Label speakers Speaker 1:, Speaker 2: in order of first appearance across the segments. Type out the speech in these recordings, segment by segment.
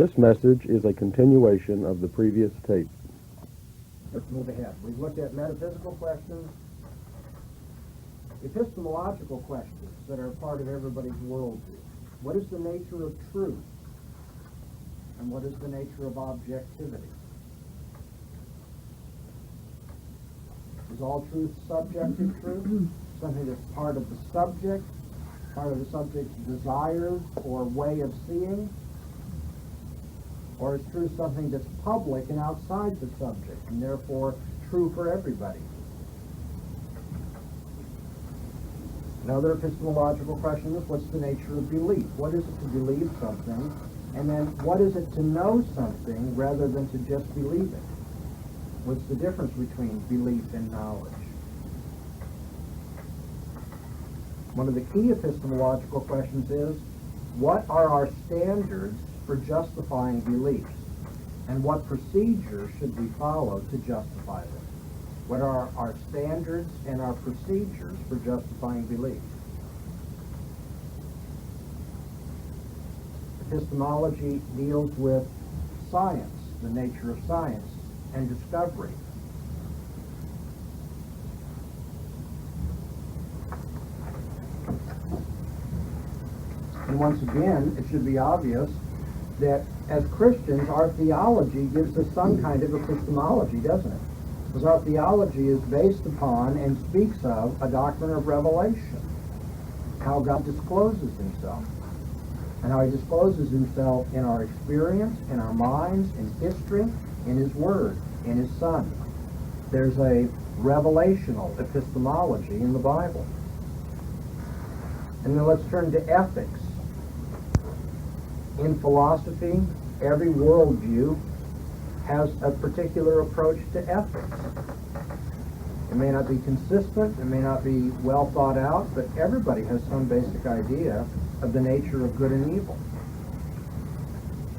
Speaker 1: This message is a continuation of the previous tape.
Speaker 2: Let's move ahead. We've looked at metaphysical questions, epistemological questions that are part of everybody's worldview. What is the nature of truth? And what is the nature of objectivity? Is all truth subjective truth? Something that's part of the subject, part of the subject's desires or way of seeing? Or is truth something that's public and outside the subject, and therefore true for everybody? Another epistemological question is, what's the nature of belief? What is it to believe something? And then, what is it to know something rather than to just believe it? What's the difference between belief and knowledge? One of the key epistemological questions is, what are our standards for justifying beliefs? And what procedures should we follow to justify them? What are our standards and our procedures for justifying beliefs? Epistemology deals with science, the nature of science, and discovery. And once again, it should be obvious that as Christians, our theology gives us some kind of epistemology, doesn't it? Because our theology is based upon and speaks of a doctrine of revelation, how God discloses himself, and how he discloses himself in our experience, in our minds, in history, in his word, in his Son. There's a revelational epistemology in the Bible. And then let's turn to ethics. In philosophy, every worldview has a particular approach to ethics. It may not be consistent, it may not be well thought out, but everybody has some basic idea of the nature of good and evil.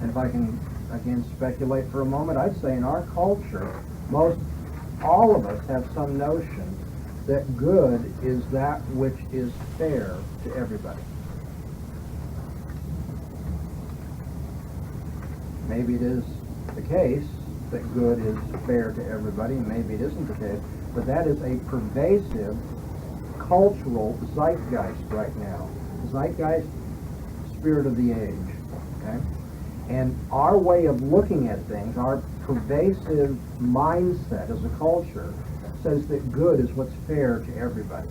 Speaker 2: And if I can, again, speculate for a moment, I'd say in our culture, all of us have some notion that good is that which is fair to everybody. Maybe it is the case that good is fair to everybody, and maybe it isn't the case, but that is a pervasive cultural zeitgeist right now. Zeitgeist, spirit of the age. Okay? And our way of looking at things, our pervasive mindset as a culture, says that good is what's fair to everybody.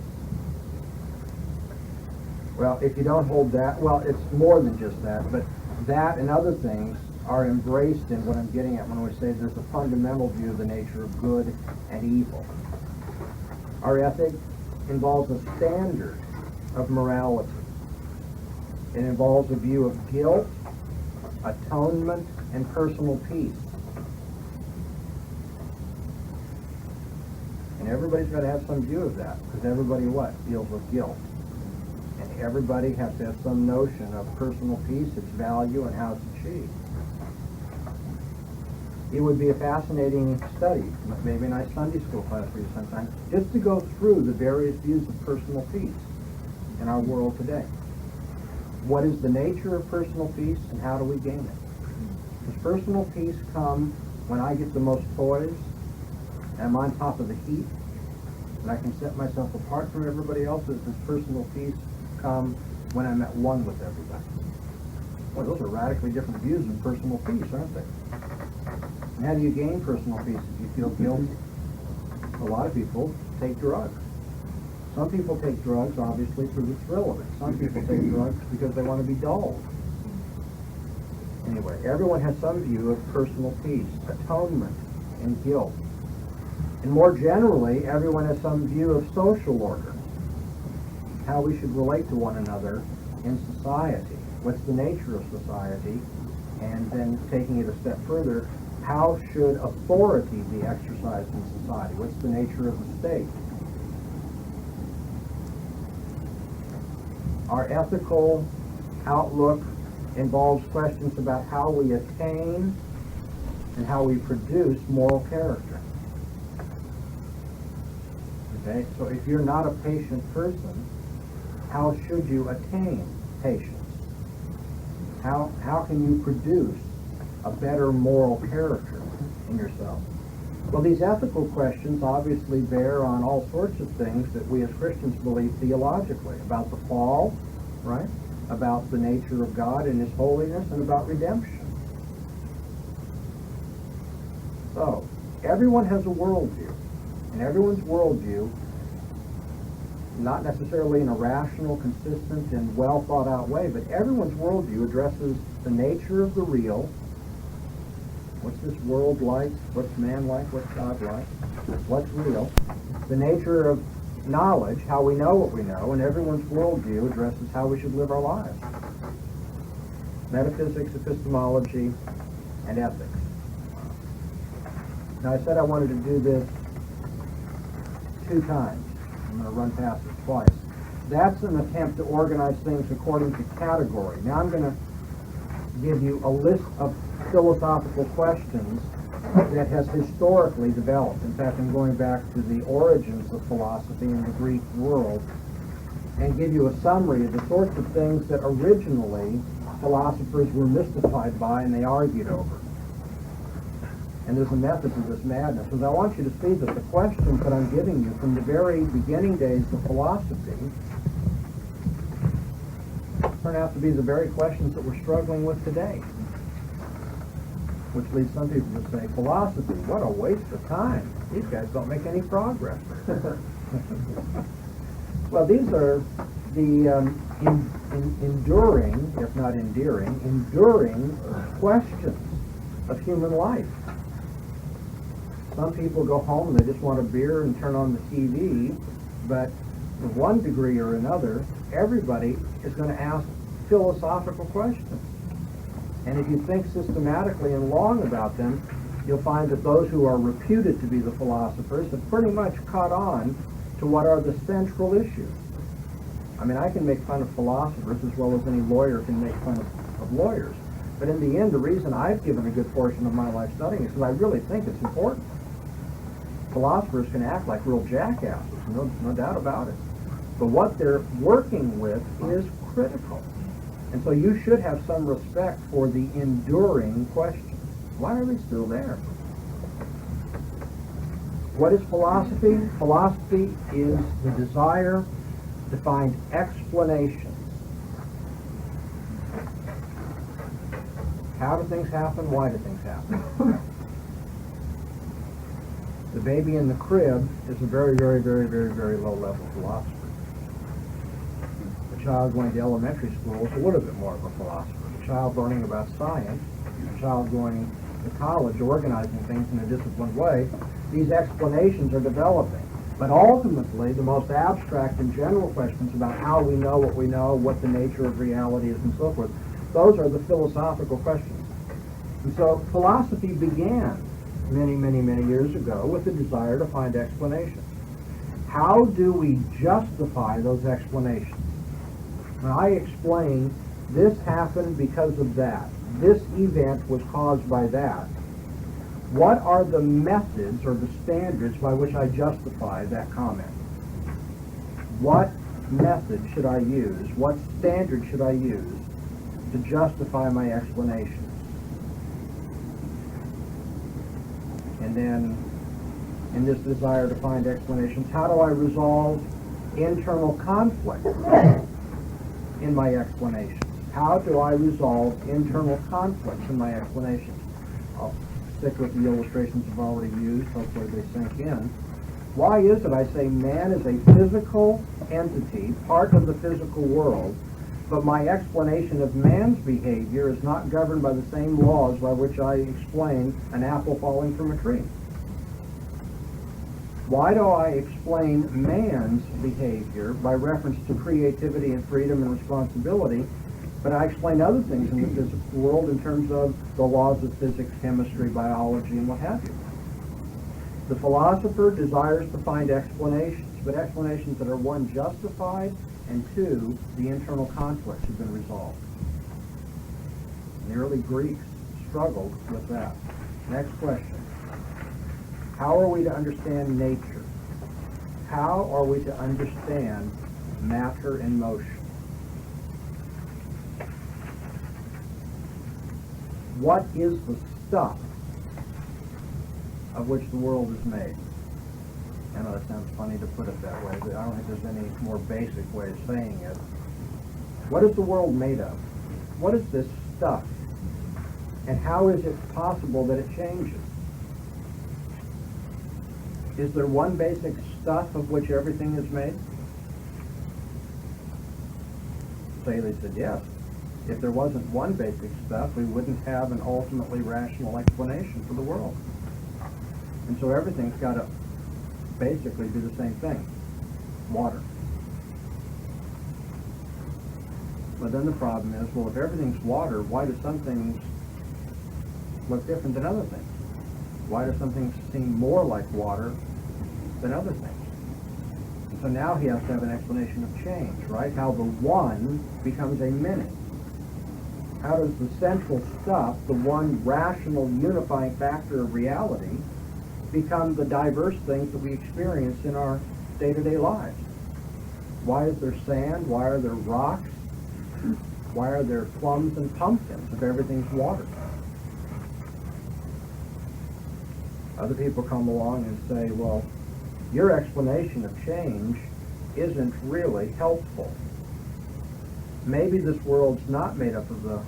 Speaker 2: Well, if you don't hold that, well, it's more than just that, but that and other things are embraced in what I'm getting at when we say there's a fundamental view of the nature of good and evil. Our ethic involves a standard of morality. It involves a view of guilt, atonement, and personal peace. And everybody's got to have some view of that, because everybody deals with guilt. And everybody has to have some notion of personal peace, its value, and how it's achieved. It would be a fascinating study, maybe a nice Sunday school class for you sometime, just to go through the various views of personal peace in our world today. What is the nature of personal peace, and how do we gain it? Does personal peace come when I get the most toys, and I'm on top of the heap, and I can set myself apart from everybody else? Or does personal peace come when I'm at one with everybody? Well, those are radically different views of personal peace, aren't they? And how do you gain personal peace if you feel guilty? A lot of people take drugs. Some people take drugs, obviously, for the thrill of it. Some people take drugs because they want to be dulled. Anyway, everyone has some view of personal peace, atonement, and guilt. And more generally, everyone has some view of social order, how we should relate to one another in society. What's the nature of society? And then taking it a step further, how should authority be exercised in society? What's the nature of the state? Our ethical outlook involves questions about how we attain and how we produce moral character. Okay, so if you're not a patient person, how should you attain patience? How can you produce a better moral character in yourself? Well, these ethical questions obviously bear on all sorts of things that we as Christians believe theologically, about the fall, right? About the nature of God and His holiness, and about redemption. So, everyone has a worldview, and everyone's worldview, not necessarily in a rational, consistent, and well thought out way, but everyone's worldview addresses the nature of the real. What's this world like? What's man like? What's God like? What's real? The nature of knowledge, how we know what we know, and everyone's worldview addresses how we should live our lives. Metaphysics, epistemology, and ethics. Now, I said I wanted to do this 2 times. I'm going to run past it twice. That's an attempt to organize things according to category. Now I'm going to give you a list of philosophical questions that has historically developed. In fact, I'm going back to the origins of philosophy in the Greek world and give you a summary of the sorts of things that originally philosophers were mystified by and they argued over. And there's a method to this madness, because I want you to see that the questions that I'm giving you from the very beginning days of philosophy turn out to be the very questions that we're struggling with today. Which leads some people to say, philosophy, what a waste of time. These guys don't make any progress. Well, these are the enduring, if not endearing, enduring questions of human life. Some people go home and they just want a beer and turn on the TV, but to one degree or another, everybody is going to ask philosophical questions. And if you think systematically and long about them, you'll find that those who are reputed to be the philosophers have pretty much caught on to what are the central issues. I mean, I can make fun of philosophers as well as any lawyer can make fun of lawyers. But in the end, the reason I've given a good portion of my life studying is because I really think it's important. Philosophers can act like real jackasses, no doubt about it. But what they're working with is critical. And so you should have some respect for the enduring questions. Why are they still there? What is philosophy? Philosophy is the desire to find explanations. How do things happen? Why do things happen? The baby in the crib is a very, very, very, very, very low-level philosopher. The child going to elementary school is a little bit more of a philosopher. The child learning about science, the child going to college, organizing things in a disciplined way, these explanations are developing. But ultimately, the most abstract and general questions about how we know, what the nature of reality is, and so forth, those are the philosophical questions. And so philosophy began many, many, many years ago with the desire to find explanations. How do we justify those explanations? Now, I explain this happened because of that. This event was caused by that. What are the methods or the standards by which I justify that comment? What method should I use? What standard should I use to justify my explanations? And then, in this desire to find explanations, how do I resolve internal conflict in my explanations? How do I resolve internal conflicts in my explanations? I'll stick with the illustrations I've already used. Hopefully they sink in. Why is it I say man is a physical entity, part of the physical world, but my explanation of man's behavior is not governed by the same laws by which I explain an apple falling from a tree? Why do I explain man's behavior by reference to creativity and freedom and responsibility, but I explain other things in the physical world in terms of the laws of physics, chemistry, biology, and what have you? The philosopher desires to find explanations, but explanations that are, one, justified, and two, the internal conflicts have been resolved. The early Greeks struggled with that. Next question. How are we to understand nature? How are we to understand matter in motion? what is the stuff of which the world is made? I know that sounds funny to put it that way, but I don't think there's any more basic way of saying it. What is the world made of? What is this stuff? And how is it possible that it changes? Is there one basic stuff of which everything is made? Staley said yes. If there wasn't one basic stuff, we wouldn't have an ultimately rational explanation for the world. And so everything's got to basically do the same thing. Water. But then the problem is, well, if everything's water, why do some things look different than other things? Why do some things seem more like water than other things? And so now he has to have an explanation of change, right? How the one becomes a many. How does the central stuff, the one rational unifying factor of reality, become the diverse things that we experience in our day-to-day lives? Why is there sand? Why are there rocks? Why are there plums and pumpkins if everything's water? Other people come along and say, well, your explanation of change isn't really helpful. Maybe this world's not made up of the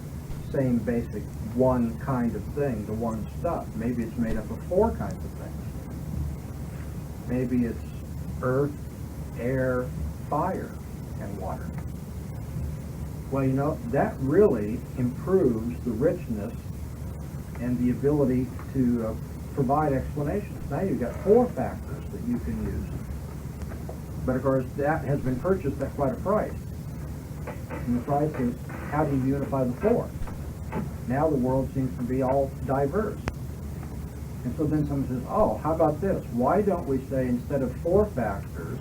Speaker 2: same basic one kind of thing, the one stuff. Maybe it's made up of four kinds of things. Maybe it's earth, air, fire, and water. Well, you know, that really improves the richness and the ability to provide explanations. Now you've got four factors that you can use. But of course, that has been purchased at quite a price. And the price is, how do you unify the four? Now the world seems to be all diverse. And so then someone says, oh, how about this? Why don't we say, instead of four factors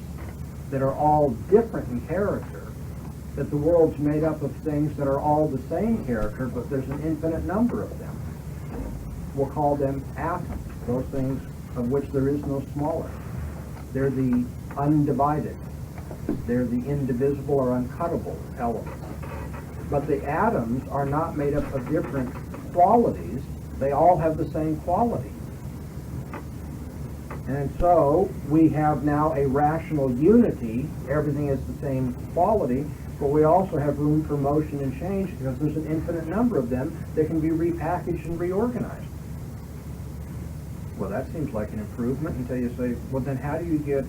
Speaker 2: that are all different in character, that the world's made up of things that are all the same character, but there's an infinite number of them? We'll call them atoms, those things of which there is no smaller. They're the undivided. They're the indivisible or uncuttable elements. But the atoms are not made up of different qualities. They all have the same quality. And so we have now a rational unity. Everything is the same quality, but we also have room for motion and change because there's an infinite number of them that can be repackaged and reorganized. Well, that seems like an improvement until you say, well, then how do you get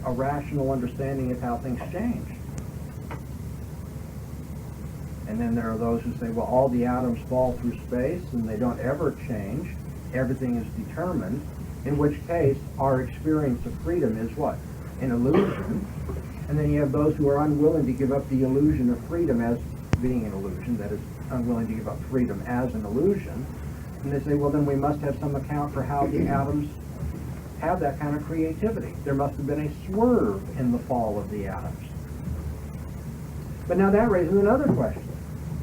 Speaker 2: a rational understanding of how things change? And then there are those who say, well, all the atoms fall through space and they don't ever change. Everything is determined, in which case our experience of freedom is what? An illusion. And then you have those who are unwilling to give up the illusion of freedom as being an illusion, that is, unwilling to give up freedom as an illusion. And they say, well, then we must have some account for how the atoms have that kind of creativity. There must have been a swerve in the fall of the atoms. But now that raises another question.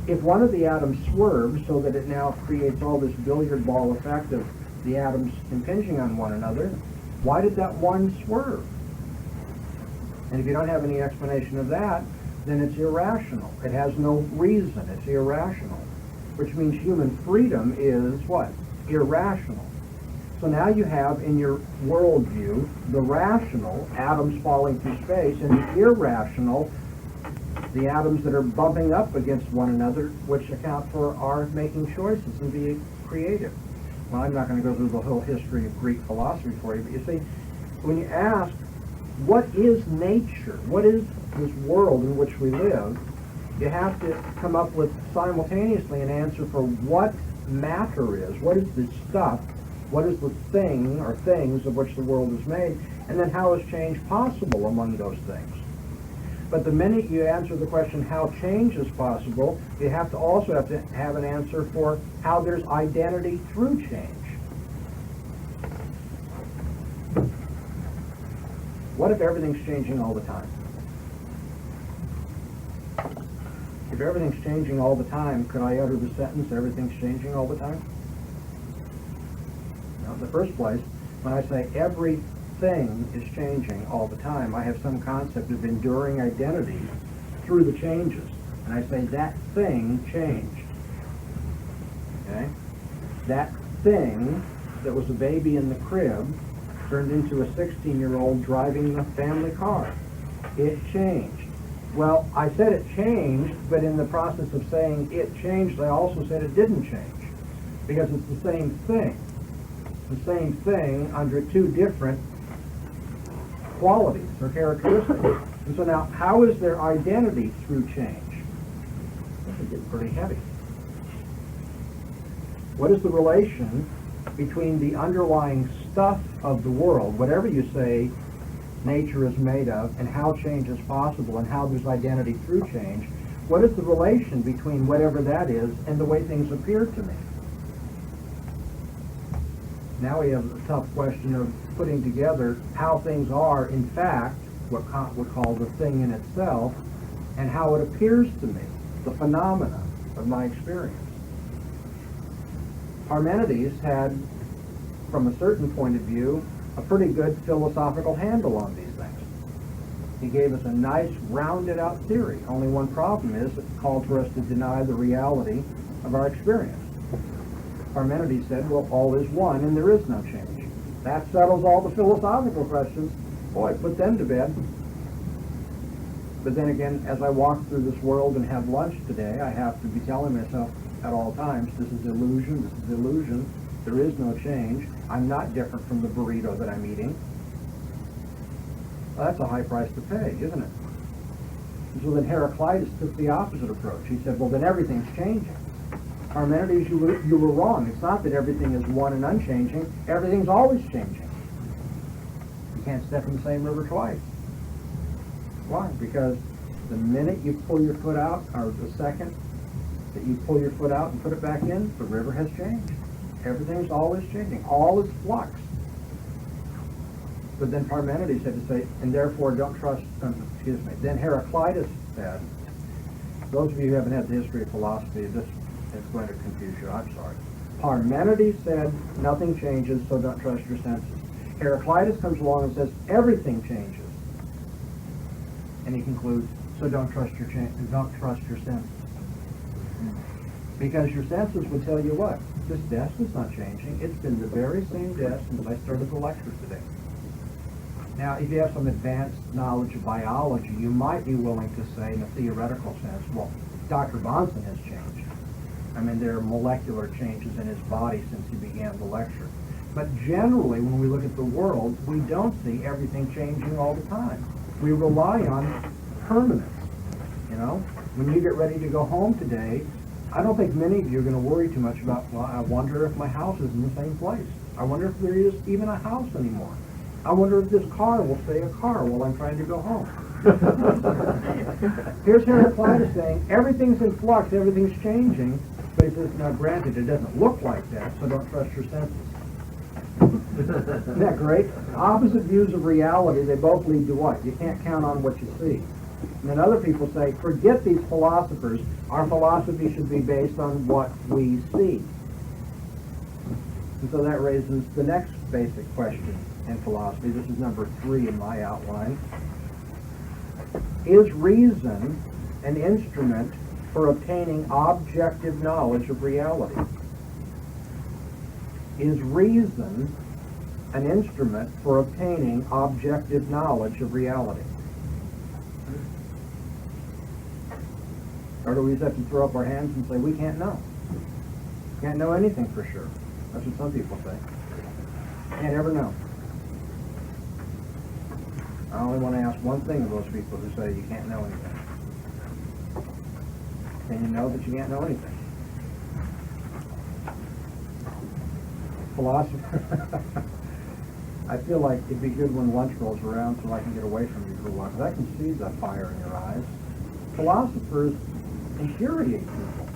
Speaker 2: If one of the atoms swerves so that it now creates all this billiard ball effect of the atoms impinging on one another, why did that one swerve? And if you don't have any explanation of that, then it's irrational. It has no reason. It's irrational. Which means human freedom is what? Irrational. So now you have in your worldview the rational, atoms falling through space, and the irrational, the atoms that are bumping up against one another, which account for our making choices and being creative. Well, I'm not going to go through the whole history of Greek philosophy for you, but you see, when you ask, what is nature? What is this world in which we live? You have to come up with simultaneously an answer for what matter is, what is the stuff, what is the thing or things of which the world is made, and then how is change possible among those things. But the minute you answer the question how change is possible, you have to also have an answer for how there's identity through change. What if everything's changing all the time? If everything's changing all the time, could I utter the sentence, everything's changing all the time? Now, in the first place, when I say everything is changing all the time, I have some concept of enduring identity through the changes. And I say that thing changed. Okay? That thing that was a baby in the crib turned into a 16-year-old driving the family car. It changed. Well, I said it changed, but in the process of saying it changed, I also said it didn't change, because it's the same thing. The same thing under two different qualities or characteristics. And so now, how is their identity through change? This is getting pretty heavy. What is the relation between the underlying stuff of the world, whatever you say nature is made of, and how change is possible, and how there's identity through change? What is the relation between whatever that is and the way things appear to me? Now we have a tough question of putting together how things are, in fact, what Kant would call the thing in itself, and how it appears to me, the phenomena of my experience. Parmenides had, from a certain point of view, a pretty good philosophical handle on these things. He gave us a nice, rounded-out theory. Only one problem is it called for us to deny the reality of our experience. Parmenides said, well, all is one and there is no change. That settles all the philosophical questions. Boy, put them to bed. But then again, as I walk through this world and have lunch today, I have to be telling myself at all times, this is illusion, this is illusion, there is no change. I'm not different from the burrito that I'm eating. Well, that's a high price to pay, isn't it? And so then Heraclitus took the opposite approach. He said, well, then everything's changing. Parmenides, you were wrong. It's not that everything is one and unchanging. Everything's always changing. You can't step in the same river twice. Why? Because the minute you pull your foot out, or the second that you pull your foot out and put it back in, the river has changed. Everything's always changing. All is flux. But then Parmenides had to say, and therefore don't trust, Then Heraclitus said, those of you who haven't had the history of philosophy, this is going to confuse you, I'm sorry. Parmenides said, nothing changes, so don't trust your senses. Heraclitus comes along and says, everything changes. And he concludes, so don't trust your senses. Because your senses would tell you what? This desk is not changing. It's been the very same desk since I started the lecture today. Now, if you have some advanced knowledge of biology, you might be willing to say, in a theoretical sense, well, Dr. Bahnsen has changed. I mean, there are molecular changes in his body since he began the lecture. But generally, when we look at the world, we don't see everything changing all the time. We rely on permanence. You know, when you get ready to go home today, I don't think many of you are going to worry too much about, well, I wonder if my house is in the same place. I wonder if there is even a house anymore. I wonder if this car will stay a car while I'm trying to go home. Here's Heraclitus saying, everything's in flux, everything's changing, but he says, now granted, it doesn't look like that, so don't trust your senses. Isn't that great? Opposite views of reality, they both lead to what? You can't count on what you see. And then other people say, forget these philosophers. Our philosophy should be based on what we see. And so that raises the next basic question in philosophy. This is number 3 in my outline. Is reason an instrument for obtaining objective knowledge of reality? Is reason an instrument for obtaining objective knowledge of reality? Or do we just have to throw up our hands and say, we can't know? Can't know anything for sure. That's what some people say. Can't ever know. I only want to ask one thing of those people who say you can't know anything. Can you know that you can't know anything? Philosopher. I feel like it'd be good when lunch rolls around so I can get away from you for a while, because I can see the fire in your eyes. Philosophers infuriate people.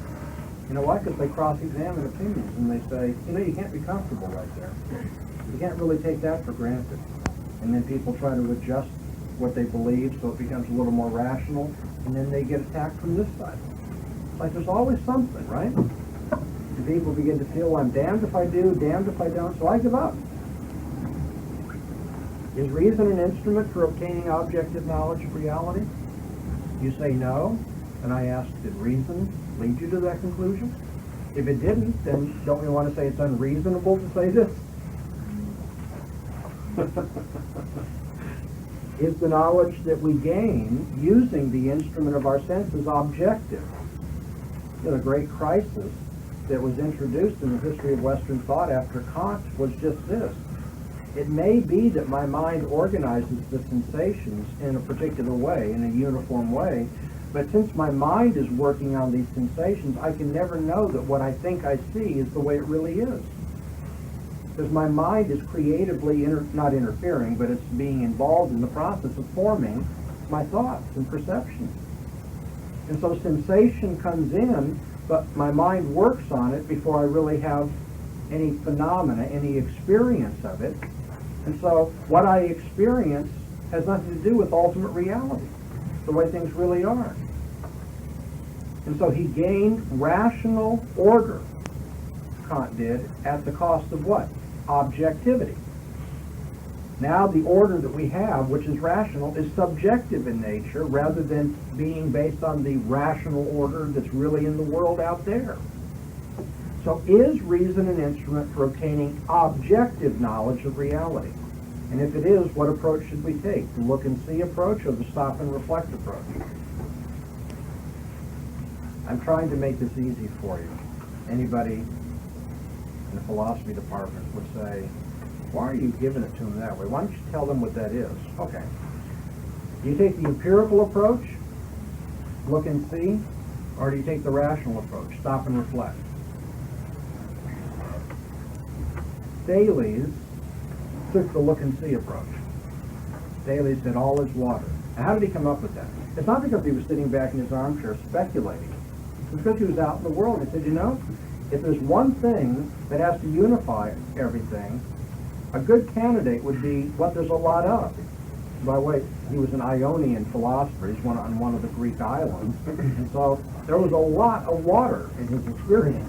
Speaker 2: You know why? Because they cross-examine opinions and they say, you know, you can't be comfortable right there. You can't really take that for granted. And then people try to adjust what they believe so it becomes a little more rational, and then they get attacked from this side. It's like there's always something, right? And people begin to feel, I'm damned if I do, damned if I don't, so I give up. Is reason an instrument for obtaining objective knowledge of reality? You say no, and I ask, did reason lead you to that conclusion? If it didn't, then don't we want to say it's unreasonable to say this? Is the knowledge that we gain using the instrument of our senses objective? The great crisis that was introduced in the history of Western thought after Kant was just this. It may be that my mind organizes the sensations in a particular way, in a uniform way, but since my mind is working on these sensations, I can never know that what I think I see is the way it really is. Because my mind is creatively, not interfering, but it's being involved in the process of forming my thoughts and perceptions. And so sensation comes in, but my mind works on it before I really have any phenomena, any experience of it. And so what I experience has nothing to do with ultimate reality, the way things really are. And so he gained rational order, Kant did, at the cost of what? Objectivity. Now the order that we have, which is rational, is subjective in nature rather than being based on the rational order that's really in the world out there. So is reason an instrument for obtaining objective knowledge of reality? And if it is, what approach should we take? The look and see approach or the stop and reflect approach? I'm trying to make this easy for you. Anybody in the philosophy department would say, why are you giving it to them that way? Why don't you tell them what that is? Okay. Do you take the empirical approach, look and see, or do you take the rational approach, stop and reflect? Thales took the look and see approach. Thales said all is water. Now how did he come up with that? It's not because he was sitting back in his armchair speculating. It's because he was out in the world and he said, you know, if there's one thing that has to unify everything, a good candidate would be what there's a lot of. By the way, he was an Ionian philosopher. He's on one of the Greek islands. And so there was a lot of water in his experience.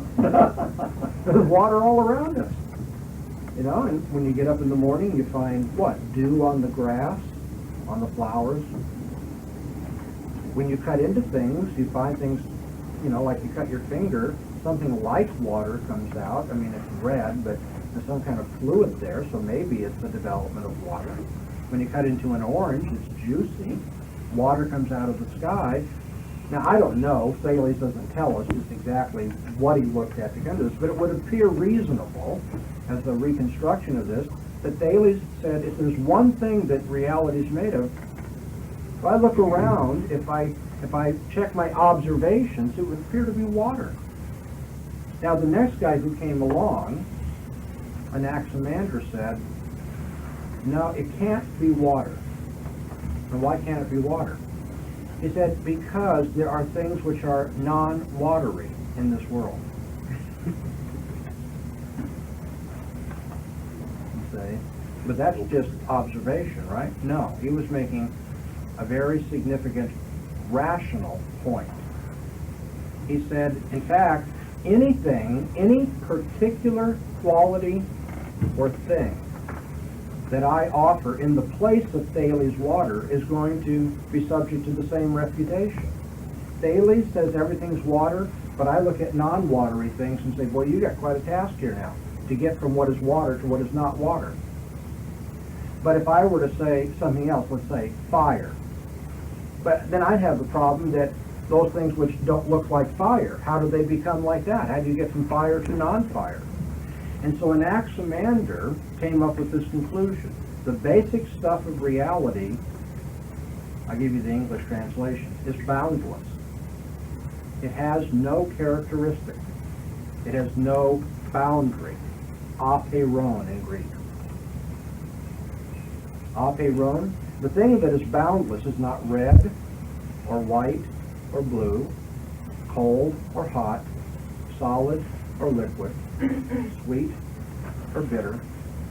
Speaker 2: There's water all around us. You know, and when you get up in the morning, you find what? Dew on the grass, on the flowers. When you cut into things, you find things, you know, like you cut your finger, something like water comes out. I mean, it's red, but there's some kind of fluid there, so maybe it's the development of water. When you cut into an orange, it's juicy. Water comes out of the sky. Now, I don't know. Thales doesn't tell us just exactly what he looked at to come to this, but it would appear reasonable, as a reconstruction of this, that Thales said, if there's one thing that reality is made of, if I look around, if I check my observations, it would appear to be water. Now, the next guy who came along, Anaximander, said, no, it can't be water. And why can't it be water? He said, because there are things which are non-watery in this world. You say, but that's just observation, right? No, he was making a very significant rational point. He said, in fact, anything, any particular quality or thing that I offer in the place of Thales' water is going to be subject to the same refutation. Thales says everything's water, but I look at non-watery things and say, well, you got quite a task here now to get from what is water to what is not water. But if I were to say something else, let's say fire, but then I'd have the problem that those things which don't look like fire, how do they become like that? How do you get from fire to non-fire? And so Anaximander came up with this conclusion. The basic stuff of reality, I'll give you the English translation, is boundless. It has no characteristic. It has no boundary. Apeiron in Greek. Apeiron, the thing that is boundless is not red or white or blue, cold or hot, solid or liquid, sweet or bitter,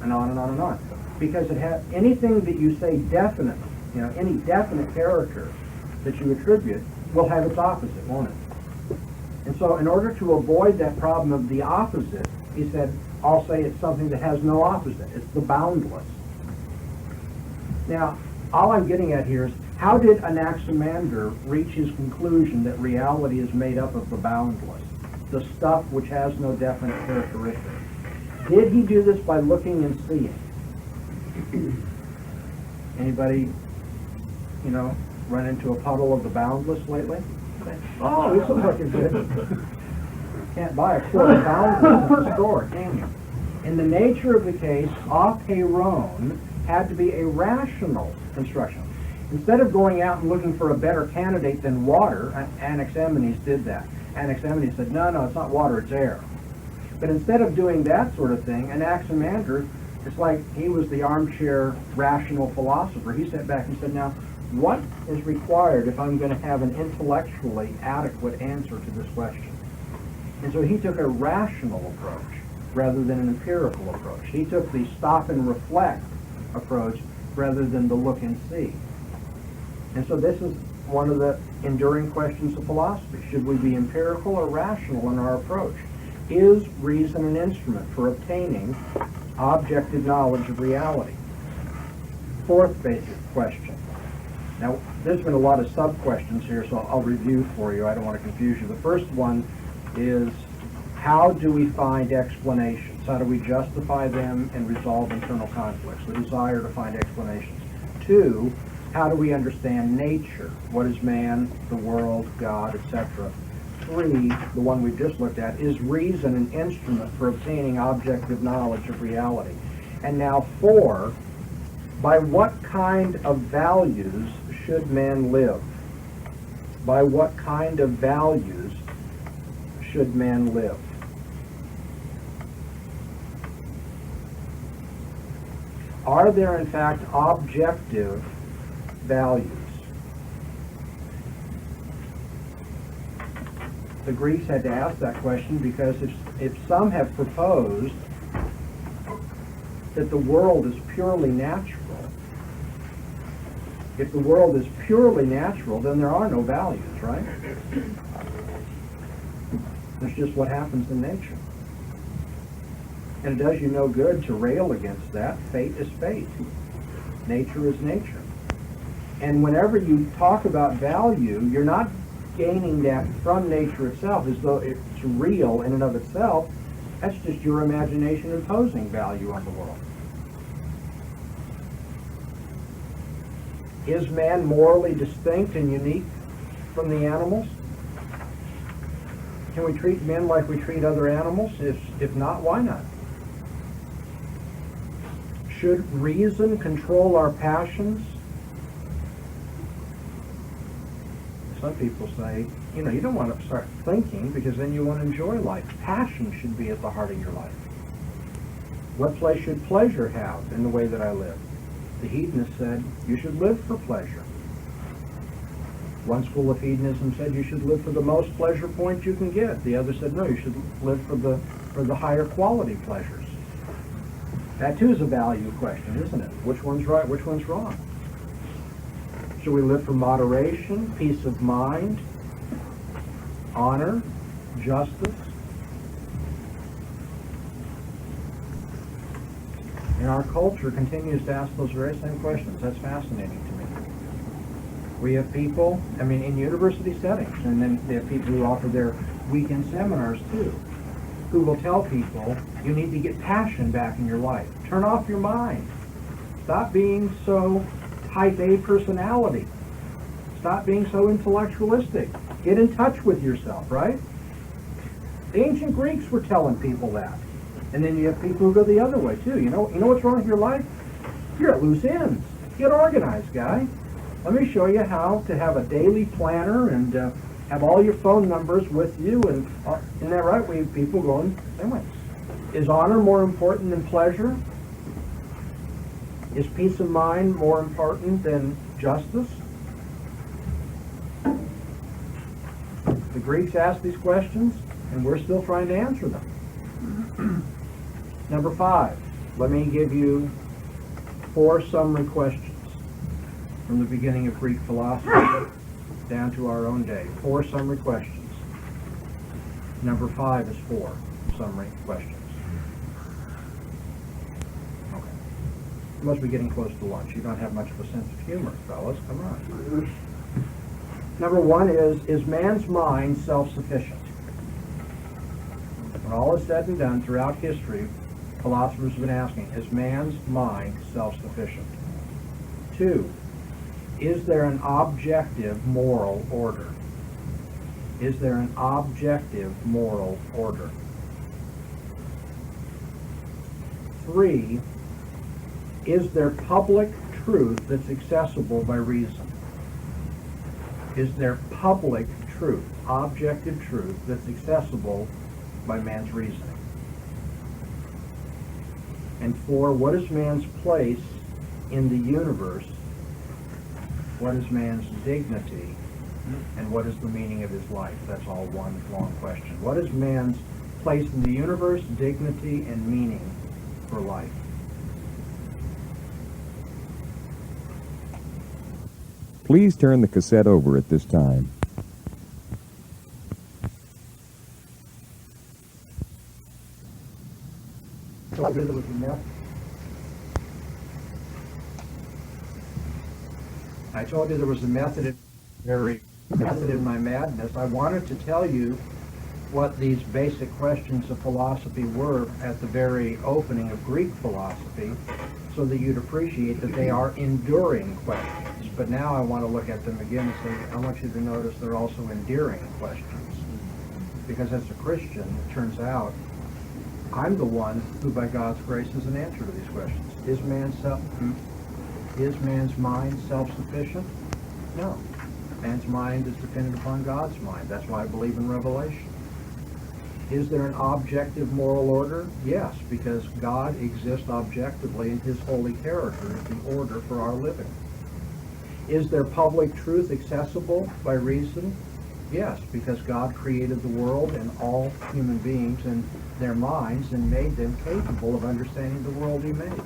Speaker 2: and on and on and on. Because it has anything that you say definite, you know, any definite character that you attribute will have its opposite, won't it? And so in order to avoid that problem of the opposite, he said, I'll say it's something that has no opposite. It's the boundless. Now, all I'm getting at here is, how did Anaximander reach his conclusion that reality is made up of the boundless? the stuff which has no definite characteristic. Did he do this by looking and seeing? Anybody, run into a puddle of the boundless lately? Oh, this looks like a good. Can't buy a quart of boundless in the store, can you? In the nature of the case, apeiron had to be a rational construction. Instead of going out and looking for a better candidate than water, Anaximenes did that. Anaximenes said, no, it's not water, it's air. But instead of doing that sort of thing, Anaximander, it's like he was the armchair rational philosopher. He sat back and said, now, what is required if I'm going to have an intellectually adequate answer to this question? And so he took a rational approach rather than an empirical approach. He took the stop and reflect approach rather than the look and see. And so this is one of the enduring questions of philosophy. Should we be empirical or rational in our approach? Is reason an instrument for obtaining objective knowledge of reality? Fourth basic question. Now, there's been a lot of sub-questions here, so I'll review for you. I don't want to confuse you. The first one is, how do we find explanations? How do we justify them and resolve internal conflicts? The desire to find explanations. 2, how do we understand nature? What is man, the world, God, etc.? 3, the one we just looked at, is reason an instrument for obtaining objective knowledge of reality? And now 4, by what kind of values should man live? By what kind of values should man live? Are there in fact objective values? The Greeks had to ask that question because if some have proposed that the world is purely natural, if the world is purely natural, then there are no values, right? It's just what happens in nature. And it does you no good to rail against that. Fate is fate. Nature is nature. And whenever you talk about value, you're not gaining that from nature itself as though it's real in and of itself. That's just your imagination imposing value on the world. Is man morally distinct and unique from the animals? Can we treat men like we treat other animals? If not, why not? Should reason control our passions? Some people say, you don't want to start thinking because then you won't enjoy life. Passion should be at the heart of your life. What place should pleasure have in the way that I live? The hedonist said, you should live for pleasure. One school of hedonism said you should live for the most pleasure point you can get. The other said, no, you should live for the higher quality pleasures. That too is a value question, isn't it? Which one's right, which one's wrong? Should we live for moderation, peace of mind, honor, justice? And our culture continues to ask those very same questions. That's fascinating to me. We have people, in university settings, and then they have people who offer their weekend seminars too, who will tell people, you need to get passion back in your life. Turn off your mind. Stop being so type A personality. Stop being so intellectualistic. Get in touch with yourself, right? The ancient Greeks were telling people that. And then you have people who go the other way too. You know what's wrong with your life? You're at loose ends. Get organized, guy. Let me show you how to have a daily planner and have all your phone numbers with you. And isn't that right? We have people going the same way. Is honor more important than pleasure? Is peace of mind more important than justice? The Greeks asked these questions, and we're still trying to answer them. Number 5, let me give you 4 summary questions from the beginning of Greek philosophy down to our own day. 4 summary questions. Number 5 is 4 summary questions. Okay. You must be getting close to lunch. You don't have much of a sense of humor, fellas. Come on. Number 1 is man's mind self-sufficient? When all is said and done throughout history, philosophers have been asking, is man's mind self-sufficient? 2, is there an objective moral order? Is there an objective moral order? 3, is there public truth that's accessible by reason? Is there public truth, objective truth, that's accessible by man's reasoning? And 4, what is man's place in the universe? What is man's dignity? And what is the meaning of his life? That's all one long question. What is man's place in the universe, dignity, and meaning for life?
Speaker 3: Please turn the cassette over at this time.
Speaker 2: I told you there was a method in my madness. I wanted to tell you what these basic questions of philosophy were at the very opening of Greek philosophy, so that you'd appreciate that they are enduring questions. But now I want to look at them again and say, I want you to notice they're also endearing questions. Because as a Christian, it turns out, I'm the one who, by God's grace, is an answer to these questions. Is man's mind self-sufficient? No. Man's mind is dependent upon God's mind. That's why I believe in Revelation. Is there an objective moral order? Yes, because God exists objectively in his holy character as the order for our living. Is there public truth accessible by reason? Yes, because God created the world and all human beings and their minds and made them capable of understanding the world he made.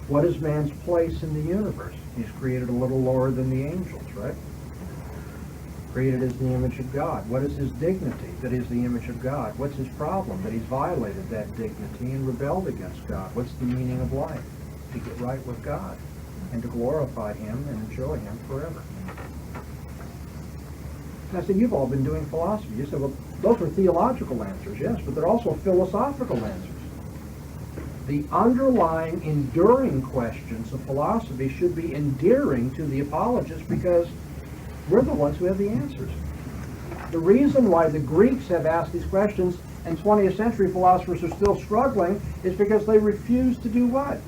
Speaker 2: What is man's place in the universe? He's created a little lower than the angels, right? Created as the image of God. What is his dignity? That he's the image of God. What's his problem? That he's violated that dignity and rebelled against God. What's the meaning of life? To get right with God and to glorify him and enjoy him forever. And I said, you've all been doing philosophy. You said, well, those are theological answers, yes, but they're also philosophical answers. The underlying, enduring questions of philosophy should be endearing to the apologists because we're the ones who have the answers. The reason why the Greeks have asked these questions and 20th century philosophers are still struggling is because they refuse to do what?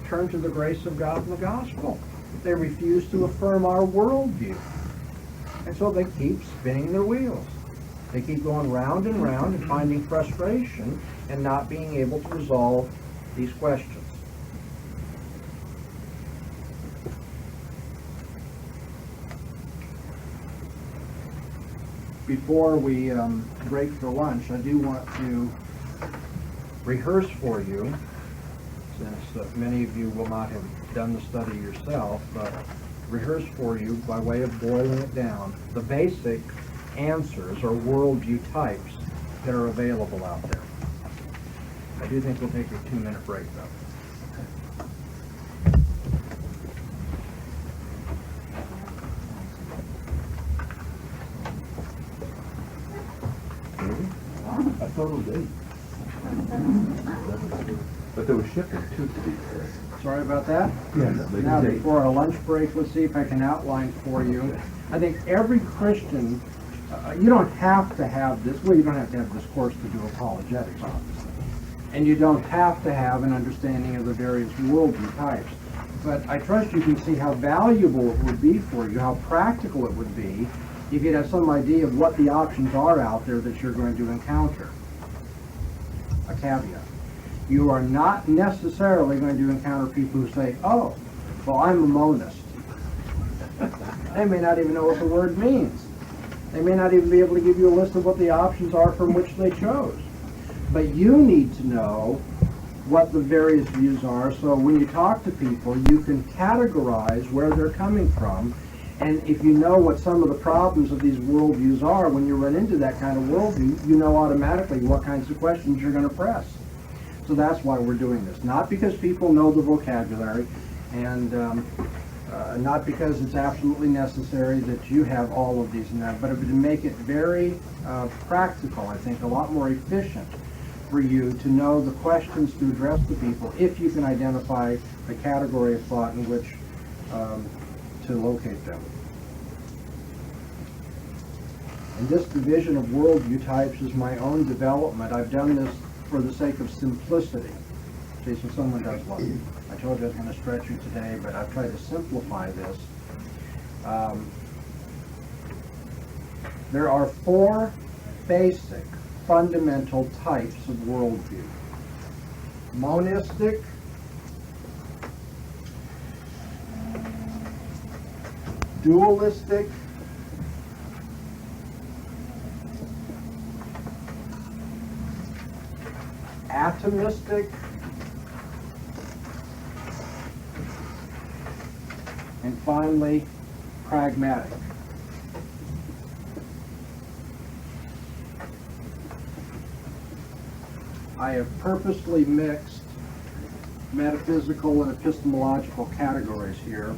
Speaker 2: Turn to the grace of God and the gospel. They refuse to affirm our worldview. And so they keep spinning their wheels. They keep going round and round and finding frustration and not being able to resolve these questions. Before we break for lunch, I do want to rehearse for you, since many of you will not have done the study yourself, but rehearse for you, by way of boiling it down, the basic answers or worldview types that are available out there. I do think we'll take a 2-minute break, though.
Speaker 1: I thought it was 8. But there was shipping too, to be fair.
Speaker 2: Sorry about that.
Speaker 1: Yeah,
Speaker 2: Now, before our lunch break, let's see if I can outline for you. I think every Christian, you don't have to have this, well, you don't have to have this course to do apologetics, obviously. And you don't have to have an understanding of the various worldview types. But I trust you can see how valuable it would be for you, how practical it would be, if you'd have some idea of what the options are out there that you're going to encounter. A caveat. You are not necessarily going to encounter people who say, oh, well, I'm a monist. They may not even know what the word means. They may not even be able to give you a list of what the options are from which they chose. But you need to know what the various views are, so when you talk to people, you can categorize where they're coming from. And if you know what some of the problems of these worldviews are, when you run into that kind of worldview, you know automatically what kinds of questions you're going to press. So that's why we're doing this. Not because people know the vocabulary, and Not because it's absolutely necessary that you have all of these and that, but to make it very practical, I think, a lot more efficient for you to know the questions to address to people if you can identify the category of thought in which to locate them. And this division of worldview types is my own development. I've done this for the sake of simplicity. See, so someone does love you. I told you I was going to stretch you today, but I've tried to simplify this. There are four basic, fundamental types of worldview. Monistic, dualistic, atomistic, and finally, pragmatic. I have purposely mixed metaphysical and epistemological categories here.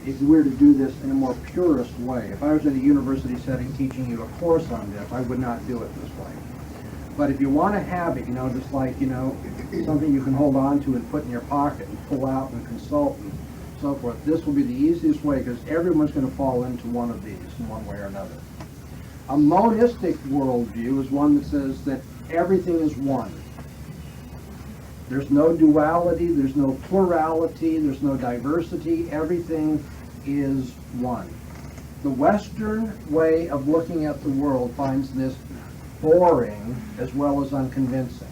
Speaker 2: If we were to do this in a more purist way, if I was in a university setting teaching you a course on this, I would not do it this way. But if you want to have it, just like, something you can hold on to and put in your pocket and pull out and consult and so forth, this will be the easiest way because everyone's going to fall into one of these in one way or another. A monistic worldview is one that says that everything is one. There's no duality, there's no plurality, there's no diversity, everything is one. The Western way of looking at the world finds this boring as well as unconvincing.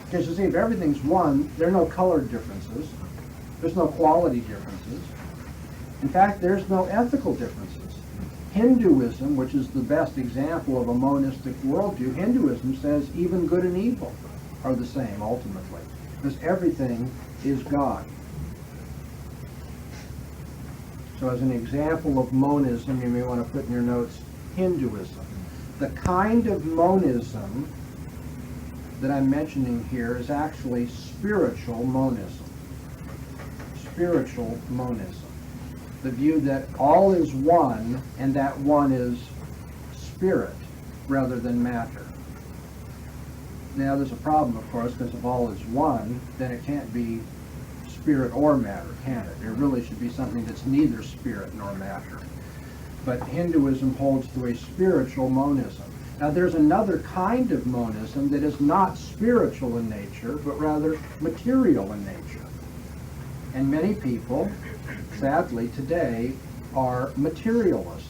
Speaker 2: Because you see, if everything's one, there are no color differences, there's no quality differences. In fact, there's no ethical differences. Hinduism, which is the best example of a monistic worldview, Hinduism says even good and evil are the same ultimately, because everything is God. So as an example of monism, you may want to put in your notes Hinduism. The kind of monism that I'm mentioning here is actually spiritual monism. Spiritual monism. The view that all is one and that one is spirit rather than matter. Now there's a problem, of course, because if all is one, then it can't be spirit or matter, can it? It really should be something that's neither spirit nor matter. But Hinduism holds to a spiritual monism. Now there's another kind of monism that is not spiritual in nature, but rather material in nature. And many people, sadly today, are materialists.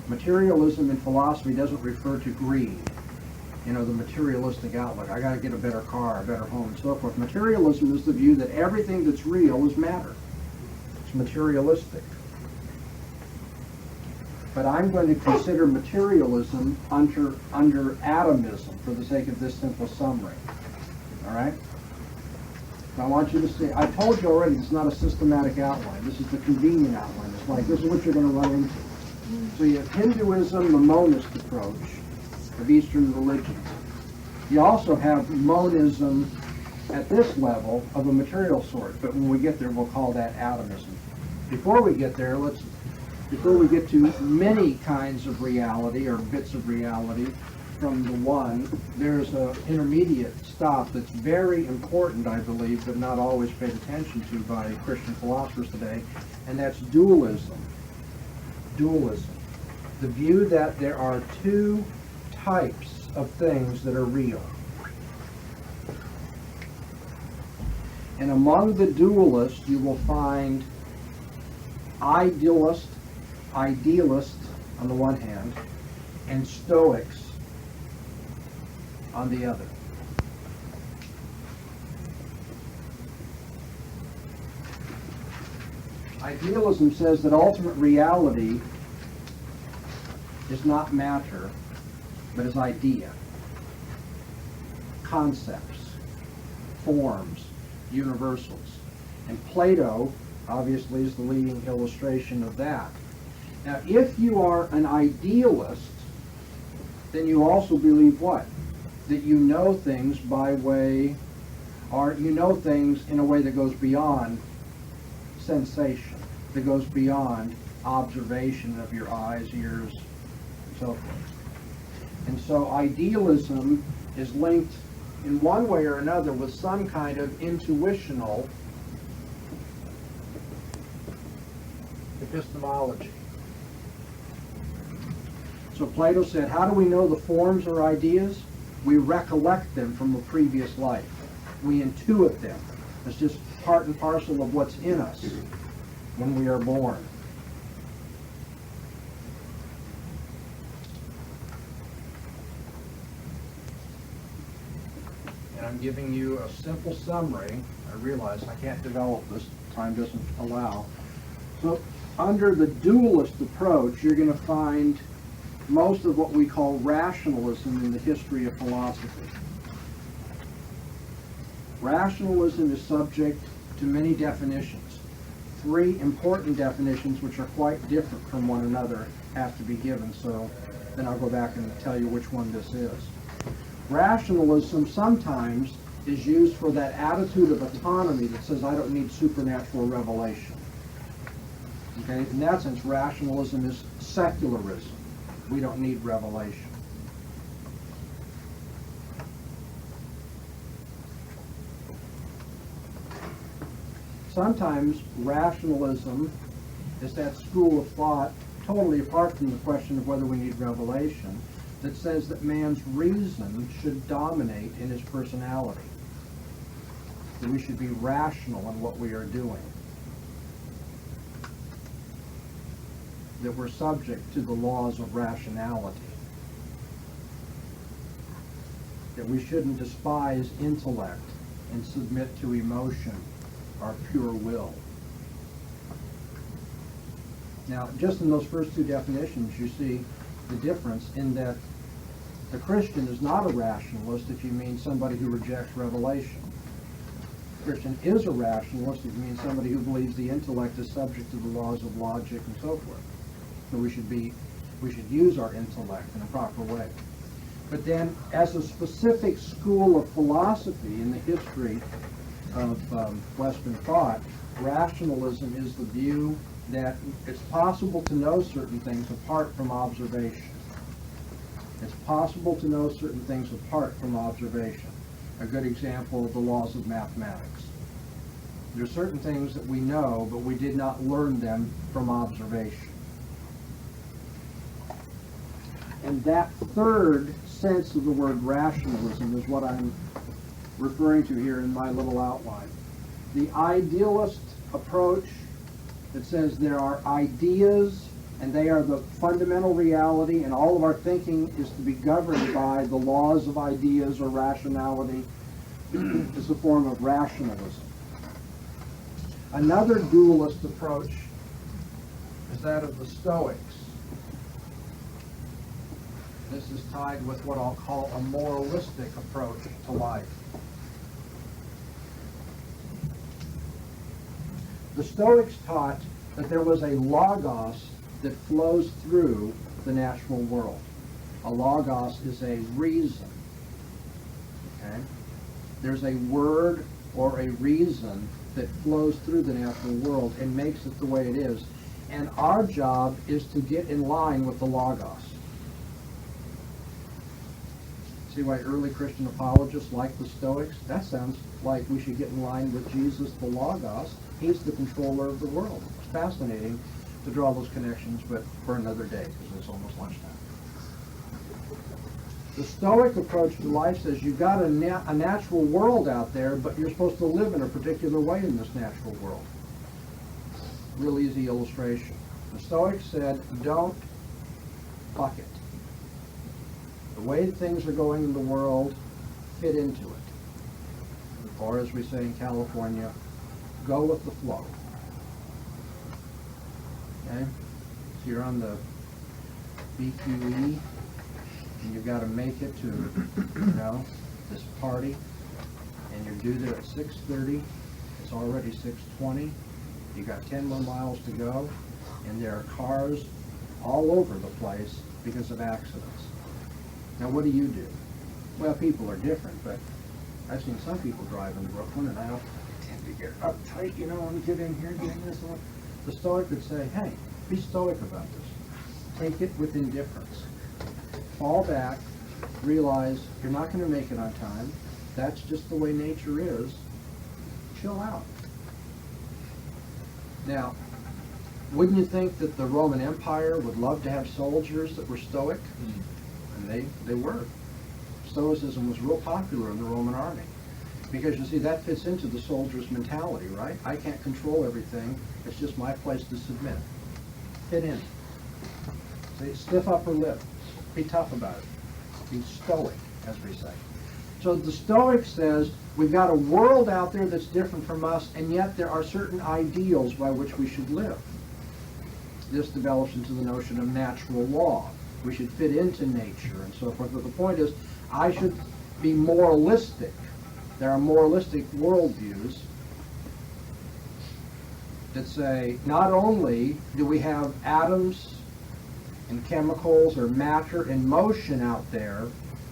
Speaker 2: Materialism in philosophy doesn't refer to greed. The materialistic outlook. I got to get a better car, a better home, and so forth. Materialism is the view that everything that's real is matter. It's materialistic. But I'm going to consider materialism under atomism for the sake of this simple summary. All right? I want you to see, I told you already, it's not a systematic outline. This is the convenient outline. It's like, this is what you're going to run into. So you have Hinduism, the monist approach of Eastern religions. You also have monism at this level of a material sort, but when we get there, we'll call that atomism. Before we get there, before we get to many kinds of reality or bits of reality from the one, there's an intermediate stop that's very important, I believe, but not always paid attention to by Christian philosophers today, and that's dualism. Dualism. The view that there are two types of things that are real. And among the dualists, you will find idealists on the one hand, and Stoics on the other. Idealism says that ultimate reality is not matter, but is idea, concepts, forms, universals. And Plato, obviously, is the leading illustration of that. Now, if you are an idealist, then you also believe what? That you know things by way, or you know things in a way that goes beyond sensation that goes beyond observation of your eyes, ears, and so forth. And so idealism is linked in one way or another with some kind of intuitional epistemology. So Plato said, how do we know the forms or ideas? We recollect them from a previous life. We intuit them. It's just part and parcel of what's in us when we are born. And I'm giving you a simple summary. I realize I can't develop this. Time doesn't allow. So under the dualist approach, you're going to find most of what we call rationalism in the history of philosophy. Rationalism is subject to many definitions. Three important definitions, which are quite different from one another, have to be given. So then I'll go back and tell you which one this is. Rationalism sometimes is used for that attitude of autonomy that says, I don't need supernatural revelation. Okay? In that sense, rationalism is secularism. We don't need revelation. Sometimes rationalism is that school of thought, totally apart from the question of whether we need revelation, that says that man's reason should dominate in his personality. That we should be rational in what we are doing. That we're subject to the laws of rationality. That we shouldn't despise intellect and submit to emotion, our pure will. Now, just in those first two definitions, you see the difference in that the Christian is not a rationalist if you mean somebody who rejects revelation. The Christian is a rationalist if you mean somebody who believes the intellect is subject to the laws of logic and so forth. So we should use our intellect in a proper way. But then, as a specific school of philosophy in the history of Western thought, rationalism is the view that it's possible to know certain things apart from observation. It's possible to know certain things apart from observation. A good example of the laws of mathematics. There are certain things that we know, but we did not learn them from observation. And that third sense of the word rationalism is what I'm referring to here in my little outline. The idealist approach that says there are ideas and they are the fundamental reality and all of our thinking is to be governed by the laws of ideas or rationality is a form of rationalism. Another dualist approach is that of the Stoics. This is tied with what I'll call a moralistic approach to life. The Stoics taught that there was a logos that flows through the natural world. A logos is a reason. Okay? There's a word or a reason that flows through the natural world and makes it the way it is. And our job is to get in line with the logos. See why early Christian apologists like the Stoics? That sounds like we should get in line with Jesus, the Logos. He's the controller of the world. It's fascinating to draw those connections, but for another day, because it's almost lunchtime. The Stoic approach to life says you've got a natural world out there, but you're supposed to live in a particular way in this natural world. Real easy illustration. The Stoics said, don't buck it. The way things are going in the world, fit into it. Or as we say in California, go with the flow. Okay? So you're on the BQE, and you've got to make it to, this party, and you're due there at 6:30. It's already 6:20. You got 10 more miles to go, and there are cars all over the place because of accidents. Now, what do? Well, people are different, but I've seen some people drive in Brooklyn, and I don't to get uptight, and get in here, get in this. The Stoic would say, hey, be stoic about this. Take it with indifference. Fall back, realize you're not going to make it on time. That's just the way nature is. Chill out. Now, wouldn't you think that the Roman Empire would love to have soldiers that were stoic? And they were. Stoicism was real popular in the Roman army. Because you see, that fits into the soldier's mentality, right? I can't control everything. It's just my place to submit. Fit in. See, stiff upper lip. Be tough about it. Be stoic, as we say. So the Stoic says, we've got a world out there that's different from us, and yet there are certain ideals by which we should live. This develops into the notion of natural law. We should fit into nature and so forth. But the point is, I should be moralistic. There are moralistic worldviews that say, not only do we have atoms and chemicals or matter in motion out there,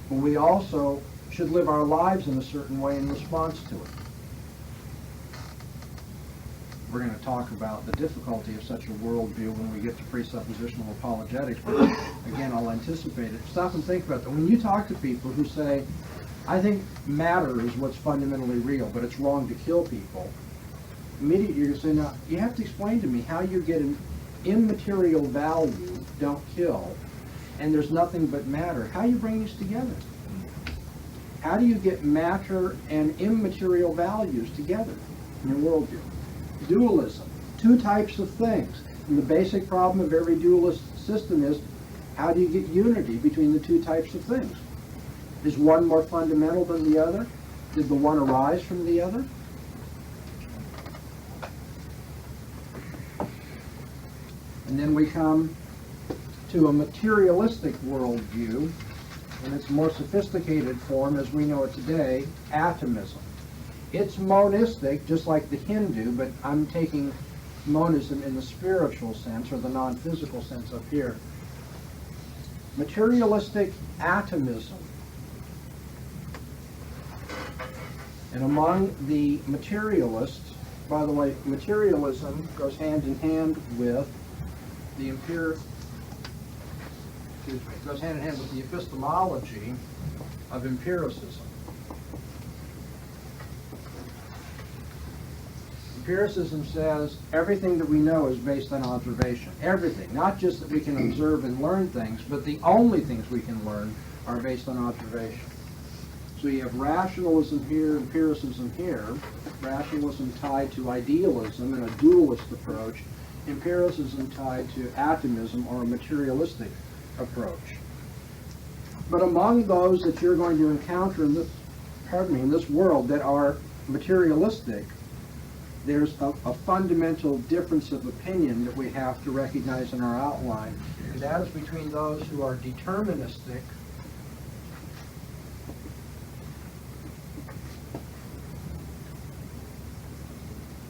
Speaker 2: but we also should live our lives in a certain way in response to it. We're going to talk about the difficulty of such a worldview when we get to presuppositional apologetics, but again, I'll anticipate it. Stop and think about that. When you talk to people who say, I think matter is what's fundamentally real, but it's wrong to kill people, immediately you're saying, now, you have to explain to me how you get an immaterial value, don't kill, and there's nothing but matter. How do you bring these together? How do you get matter and immaterial values together in your worldview? Dualism, two types of things. And the basic problem of every dualist system is, how do you get unity between the two types of things? Is one more fundamental than the other? Did the one arise from the other? And then we come to a materialistic worldview in its more sophisticated form as we know it today, atomism. It's monistic, just like the Hindu, but I'm taking monism in the spiritual sense or the non-physical sense up here. Materialistic atomism. And among the materialists, by the way, materialism goes hand in hand with the goes hand in hand with the epistemology of empiricism. Empiricism says everything that we know is based on observation. Everything. Not just that we can observe and learn things, but the only things we can learn are based on observation. So you have rationalism here, empiricism here, rationalism tied to idealism and a dualist approach, empiricism tied to atomism or a materialistic approach. But among those that you're going to encounter in this world that are materialistic, there's a fundamental difference of opinion that we have to recognize in our outline, and that is between those who are deterministic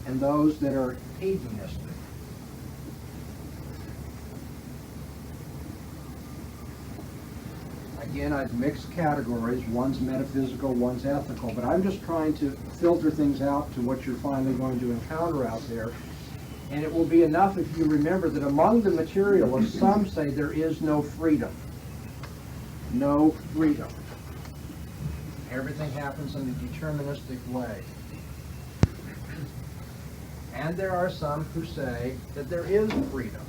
Speaker 2: and those that are hedonistic. Again, I've mixed categories. One's metaphysical, one's ethical, but I'm just trying to filter things out to what you're finally going to encounter out there. And it will be enough if you remember that among the materialists, some say there is no freedom. No freedom. Everything happens in a deterministic way. And there are some who say that there is freedom.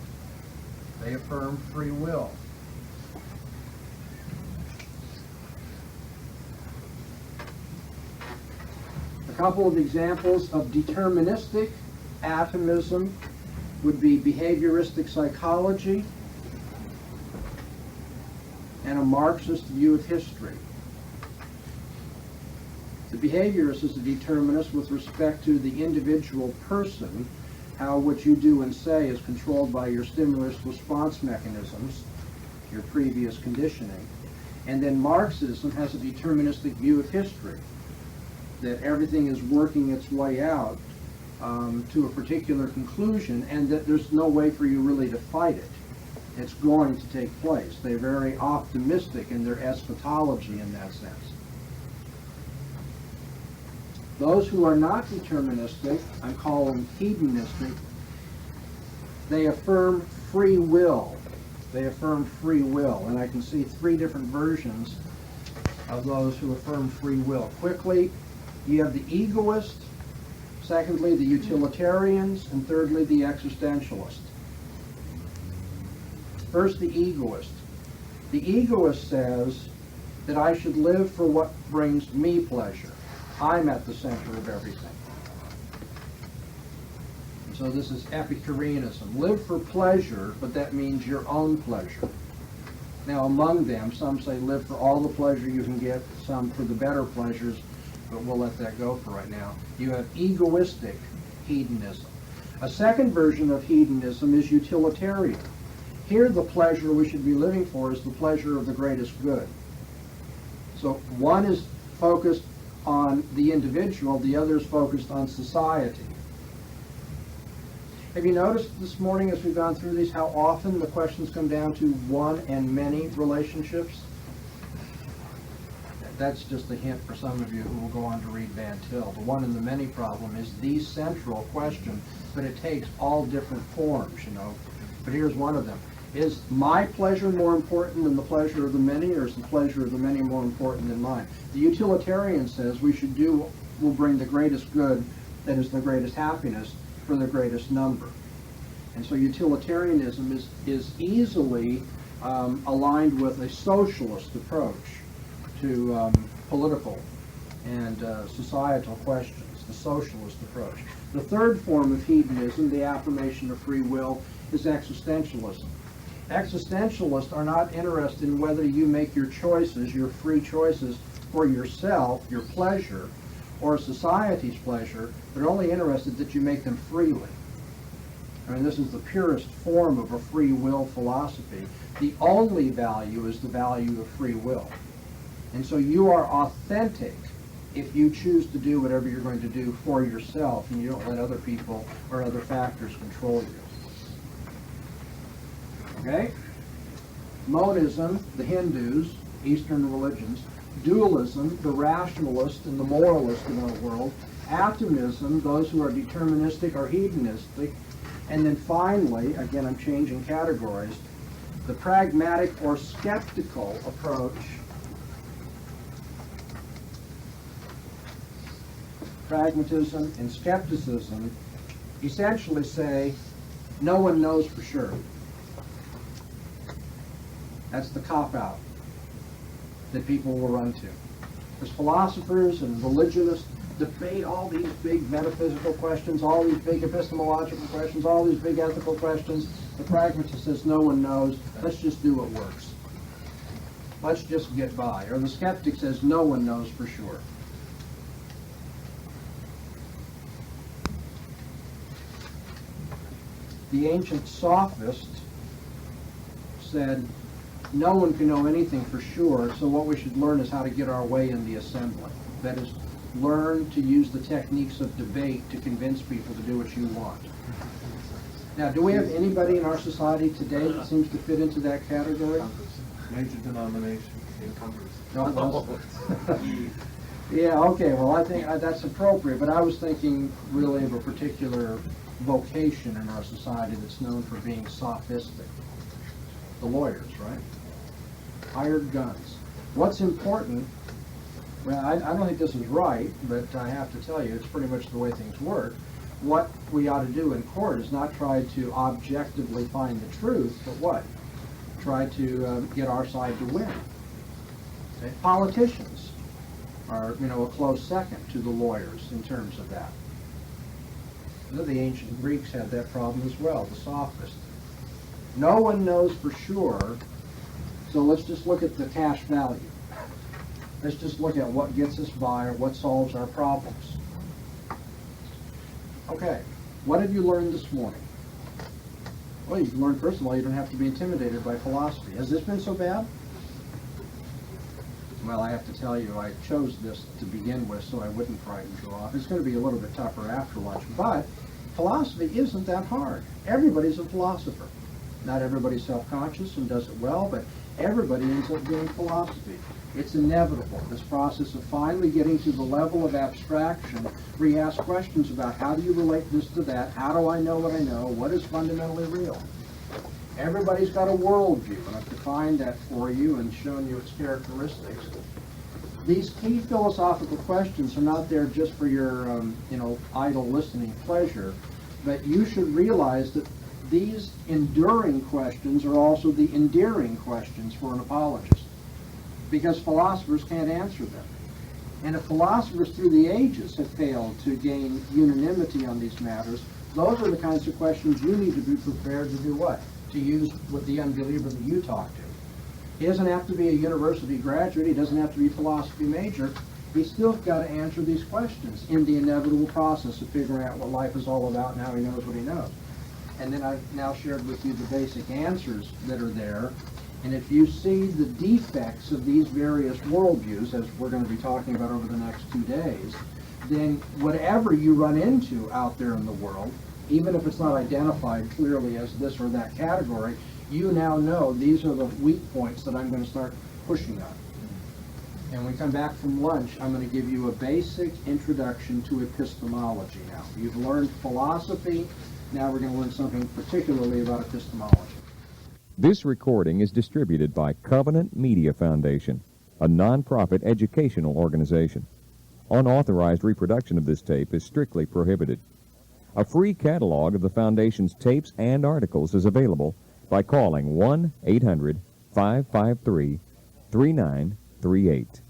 Speaker 2: They affirm free will. A couple of examples of deterministic atomism would be behavioristic psychology and a Marxist view of history. The behaviorist is a determinist with respect to the individual person, how what you do and say is controlled by your stimulus response mechanisms, your previous conditioning. And then Marxism has a deterministic view of history, that everything is working its way out to a particular conclusion, and that there's no way for you really to fight it. It's going to take place. They're very optimistic in their eschatology in that sense. Those who are not deterministic, I call them hedonistic, they affirm free will. They affirm free will, and I can see three different versions of those who affirm free will. Quickly, you have the egoist, secondly, the utilitarians, and thirdly, the existentialist. First, the egoist. The egoist says that I should live for what brings me pleasure. I'm at the center of everything. So this is Epicureanism. Live for pleasure, but that means your own pleasure. Now among them, some say live for all the pleasure you can get, some for the better pleasures, but we'll let that go for right now. You have egoistic hedonism. A second version of hedonism is utilitarian. Here the pleasure we should be living for is the pleasure of the greatest good. So one is focused on the individual, the other is focused on society. Have you noticed this morning as we've gone through these how often the questions come down to one and many relationships? That's just a hint for some of you who will go on to read Van Til. The one and the many problem is the central question, but it takes all different forms, you know. But here's one of them. Is my pleasure more important than the pleasure of the many, or is the pleasure of the many more important than mine? The utilitarian says we should do what will bring the greatest good, that is the greatest happiness, for the greatest number. And so utilitarianism is easily aligned with a socialist approach to political and societal questions, the socialist approach. The third form of hedonism, the affirmation of free will, is existentialism. Existentialists are not interested in whether you make your choices, your free choices, for yourself, your pleasure, or society's pleasure, but only interested that you make them freely. I mean, this is the purest form of a free will philosophy. The only value is the value of free will. And so you are authentic if you choose to do whatever you're going to do for yourself, and you don't let other people or other factors control you. Okay? Monism, the Hindus, Eastern religions. Dualism, the rationalist and the moralist in our world. Atomism, those who are deterministic or hedonistic. And then finally, again I'm changing categories, the pragmatic or skeptical approach. Pragmatism and skepticism essentially say no one knows for sure. That's the cop-out that people will run to. As philosophers and religionists debate all these big metaphysical questions, all these big epistemological questions, all these big ethical questions, the pragmatist says no one knows, let's just do what works. Let's just get by. Or the skeptic says no one knows for sure. The ancient sophist said, no one can know anything for sure, so what we should learn is how to get our way in the assembly. That is, learn to use the techniques of debate to convince people to do what you want. Now, do we have anybody in our society today that seems to fit into that category?
Speaker 1: Major denomination, incumbents.
Speaker 2: No. Yeah, okay, well, I think that's appropriate, but I was thinking really of a particular vocation in our society that's known for being sophistic. The lawyers, right? Hired guns. What's important, well, I don't think this is right, but I have to tell you, it's pretty much the way things work. What we ought to do in court is not try to objectively find the truth, but what? Try to get our side to win. Okay? Politicians are, a close second to the lawyers in terms of that. The ancient Greeks had that problem as well, the sophists. No one knows for sure, so let's just look at the cash value. Let's just look at what gets us by or what solves our problems. Okay, what have you learned this morning? Well, you've learned, first of all, you don't have to be intimidated by philosophy. Has this been so bad? Well, I have to tell you, I chose this to begin with so I wouldn't frighten you off. It's going to be a little bit tougher after lunch, but philosophy isn't that hard. Everybody's a philosopher. Not everybody's self-conscious and does it well, but everybody ends up doing philosophy. It's inevitable, this process of finally getting to the level of abstraction where you ask questions about how do you relate this to that, how do I know what I know, what is fundamentally real. Everybody's got a worldview, and I've defined that for you and shown you its characteristics. These key philosophical questions are not there just for your, idle listening pleasure, but you should realize that these enduring questions are also the endearing questions for an apologist, because philosophers can't answer them. And if philosophers through the ages have failed to gain unanimity on these matters, those are the kinds of questions you need to be prepared to do what? To use with the unbeliever that you talk to. He doesn't have to be a university graduate, he doesn't have to be a philosophy major, he's still got to answer these questions in the inevitable process of figuring out what life is all about and how he knows what he knows. And then I've now shared with you the basic answers that are there. And if you see the defects of these various worldviews, as we're going to be talking about over the next 2 days, then whatever you run into out there in the world, even if it's not identified clearly as this or that category, you now know these are the weak points that I'm going to start pushing on. And when we come back from lunch, I'm going to give you a basic introduction to epistemology now. You've learned philosophy, now we're going to learn something particularly about epistemology.
Speaker 3: This recording is distributed by Covenant Media Foundation, a nonprofit educational organization. Unauthorized reproduction of this tape is strictly prohibited. A free catalog of the Foundation's tapes and articles is available by calling 1-800-553-3938.